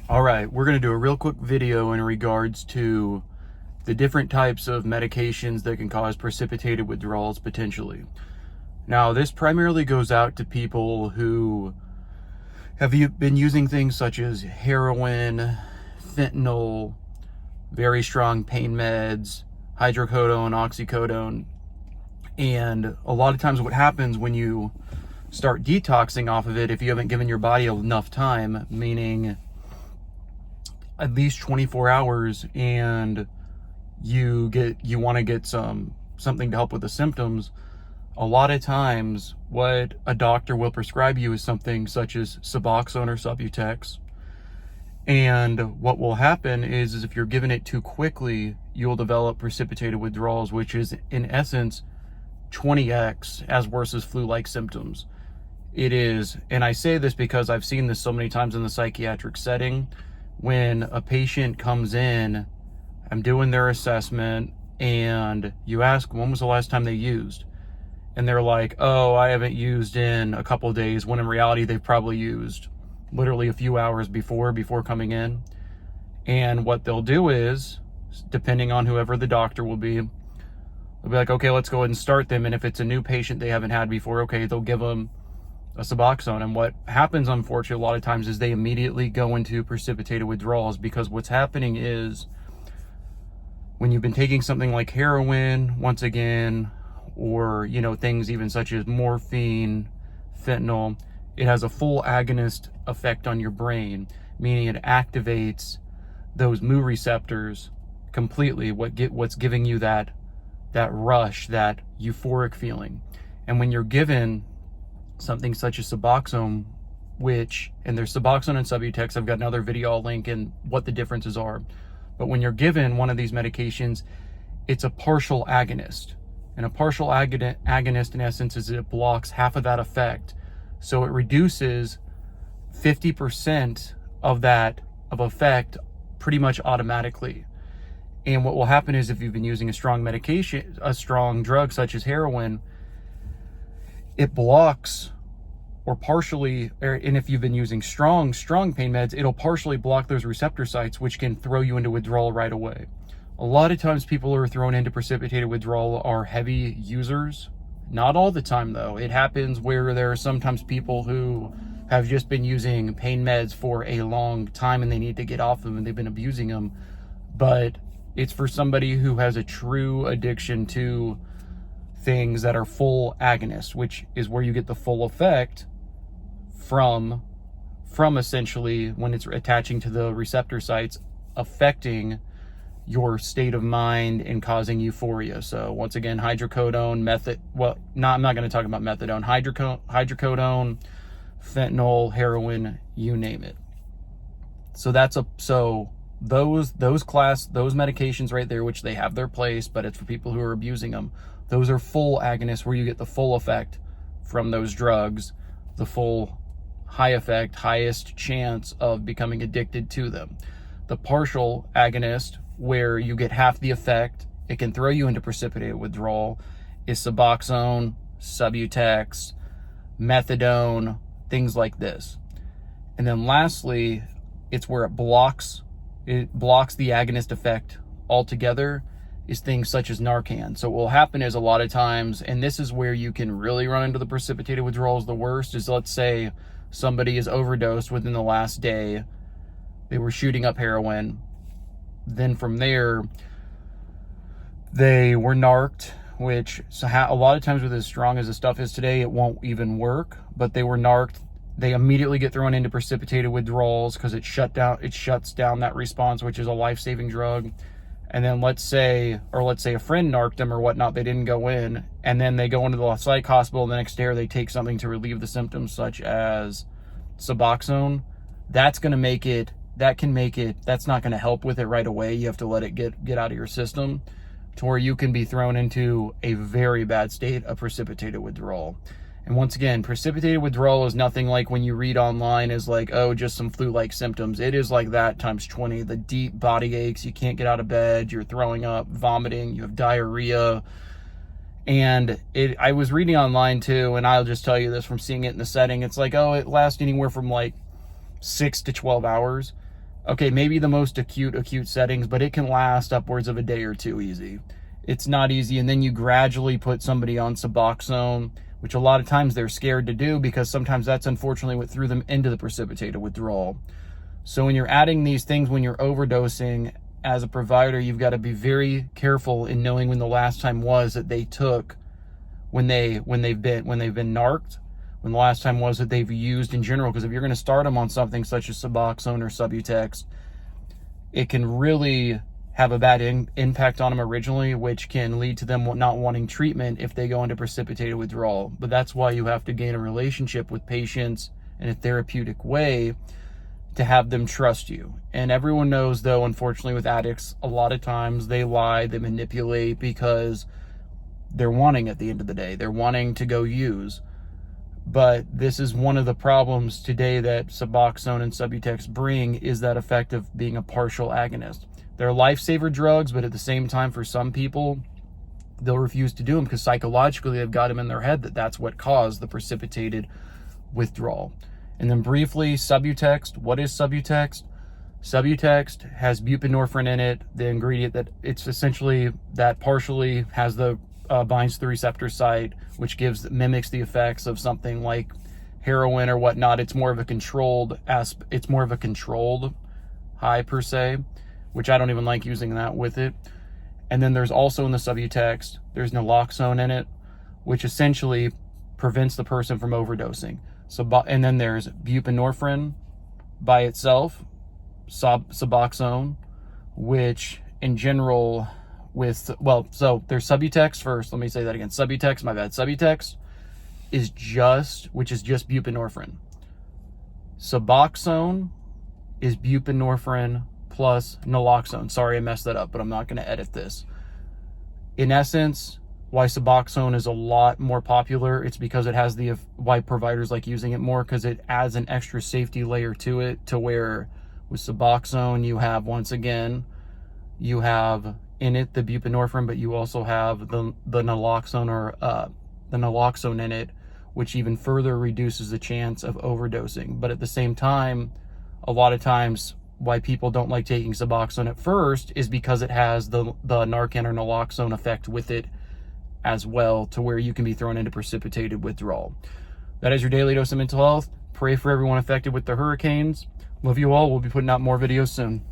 All right, we're going to do a real quick video in regards to the different types of medications that can cause precipitated withdrawals potentially. Now, this primarily goes out to people who have been using things such as heroin, fentanyl, very strong pain meds, hydrocodone, oxycodone. And a lot of times what happens when you start detoxing off of it, if you haven't given your body enough time, meaning at least 24 hours, and you want to get something to help with the symptoms, a lot of times what a doctor will prescribe you is something such as Suboxone or Subutex. And what will happen is if you're given it too quickly, you'll develop precipitated withdrawals, which is in essence 20x as worse as flu-like symptoms. It is, and I say this because I've seen this so many times in the psychiatric setting. When a patient comes in, I'm doing their assessment, and you ask, when was the last time they used? And they're like, oh, I haven't used in a couple of days, when in reality they've probably used literally a few hours before coming in. And what they'll do is, depending on whoever the doctor will be, they'll be like, okay, let's go ahead and start them. And if it's a new patient they haven't had before, okay, they'll give them a Suboxone. And what happens, unfortunately, a lot of times is they immediately go into precipitated withdrawals, because what's happening is when you've been taking something like heroin, once again, or, things even such as morphine, fentanyl, it has a full agonist effect on your brain, meaning it activates those mu receptors completely, what's giving you that rush, that euphoric feeling. And when you're given something such as Suboxone, and there's Suboxone and Subutex, I've got another video I'll link in what the differences are. But when you're given one of these medications, it's a partial agonist. And a partial agonist in essence is it blocks half of that effect. So it reduces 50% of effect pretty much automatically. And what will happen is if you've been using a strong drug such as heroin, it blocks and if you've been using strong pain meds, it'll partially block those receptor sites, which can throw you into withdrawal right away. A lot of times people who are thrown into precipitated withdrawal are heavy users. Not all the time though. It happens where there are sometimes people who have just been using pain meds for a long time and they need to get off them and they've been abusing them. But it's for somebody who has a true addiction to things that are full agonists, which is where you get the full effect from essentially when it's attaching to the receptor sites, affecting your state of mind and causing euphoria. So once again, hydrocodone, I'm not going to talk about methadone, hydrocodone, fentanyl, heroin, you name it. So those medications right there, which they have their place, but it's for people who are abusing them. Those are full agonists where you get the full effect from those drugs, the full high effect, highest chance of becoming addicted to them. The partial agonist, where you get half the effect, it can throw you into precipitated withdrawal, is Suboxone, Subutex, methadone, things like this. And then lastly, it's where it blocks the agonist effect altogether, is things such as Narcan. So what will happen is a lot of times, and this is where you can really run into the precipitated withdrawals the worst, is let's say somebody is overdosed within the last day, they were shooting up heroin, then from there they were narked, which a lot of times with as strong as the stuff is today, it won't even work, but they were narked. They immediately get thrown into precipitated withdrawals because it shuts down that response, which is a life-saving drug. And then let's say a friend narked them or whatnot, they didn't go in, and then they go into the psych hospital the next day, or they take something to relieve the symptoms such as Suboxone. That's not going to help with it right away. You have to let it get out of your system to where you can be thrown into a very bad state of precipitated withdrawal. And once again, precipitated withdrawal is nothing like when you read online is like, oh, just some flu-like symptoms. It is like that times 20. The deep body aches, you can't get out of bed, you're throwing up, vomiting, you have diarrhea. And I was reading online too, and I'll just tell you this from seeing it in the setting. It's like, oh, it lasts anywhere from like 6 to 12 hours. Okay, maybe the most acute settings, but it can last upwards of a day or two easy. It's not easy. And then you gradually put somebody on Suboxone, which a lot of times they're scared to do because sometimes that's unfortunately what threw them into the precipitated withdrawal. So when you're adding these things, when you're overdosing, as a provider, you've got to be very careful in knowing when the last time was that they took, when they've been narked, when the last time was that they've used in general. Because if you're going to start them on something such as Suboxone or Subutex, it can really have a bad impact on them originally, which can lead to them not wanting treatment if they go into precipitated withdrawal. But that's why you have to gain a relationship with patients in a therapeutic way to have them trust you. And everyone knows, though, unfortunately, with addicts, a lot of times they lie, they manipulate because they're wanting, at the end of the day, they're wanting to go use. But this is one of the problems today that Suboxone and Subutex bring, is that effect of being a partial agonist. They're lifesaver drugs, but at the same time, for some people, they'll refuse to do them because psychologically they've got them in their head that that's what caused the precipitated withdrawal. And then briefly, Subutex. What is Subutex? Subutex has buprenorphine in it, the ingredient that it's essentially that partially has the binds to the receptor site, which mimics the effects of something like heroin or whatnot. It's more of a controlled high per se, which I don't even like using that with it. And then there's also in the Subutex, there's naloxone in it, which essentially prevents the person from overdosing. And then there's buprenorphine by itself, Suboxone, which in general so there's Subutex first. Let me say that again. Subutex, my bad. Subutex which is just buprenorphine. Suboxone is buprenorphine plus naloxone. Sorry, I messed that up, but I'm not going to edit this. In essence, why Suboxone is a lot more popular, it's because it has why providers like using it more, because it adds an extra safety layer to it, to where with Suboxone you have, once again, you have in it the buprenorphine, but you also have the naloxone or the naloxone in it, which even further reduces the chance of overdosing. But at the same time, a lot of times why people don't like taking Suboxone at first is because it has the Narcan or naloxone effect with it as well, to where you can be thrown into precipitated withdrawal. That is your daily dose of mental health. Pray for everyone affected with the hurricanes. Love you all. We'll be putting out more videos soon.